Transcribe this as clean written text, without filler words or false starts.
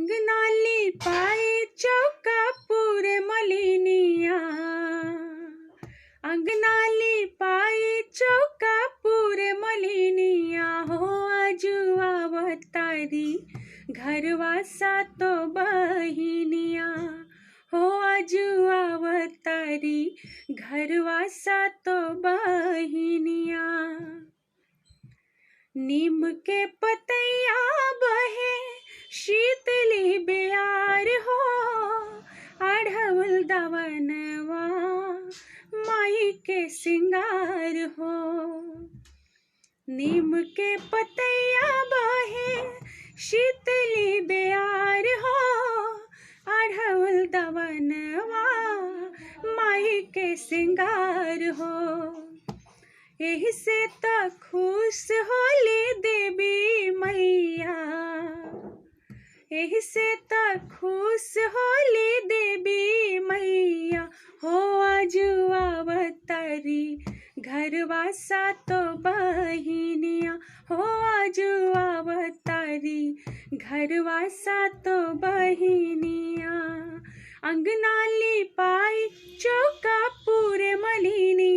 अंगनाली पाए चौका पूरे मलिनिया, अंगनाली पाए चौका पूरे मलिनिया हो। आजुआ अवतारी घरवा सातो बहिनिया हो। आजुआ अवतारी घरवा सातो बहिनिया। नीम के पतैया बहे शीतली बेयार हो। अढ़उल दवनवा माई के सिंगार हो। नीम के पतैया बहे शीतली बेयार हो। अढ़उल दवनवा माई के सिंगार हो। एही से त खुश होली देवी मैया, एही से त खुश होली देवी मैया हो। आजुआ अवतारी घरवा सातो बहिनिया हो। आजुआ अवतारी घरवा सातो बहिनिया। अंगनाली पाई चौका पूरे मलिनिया।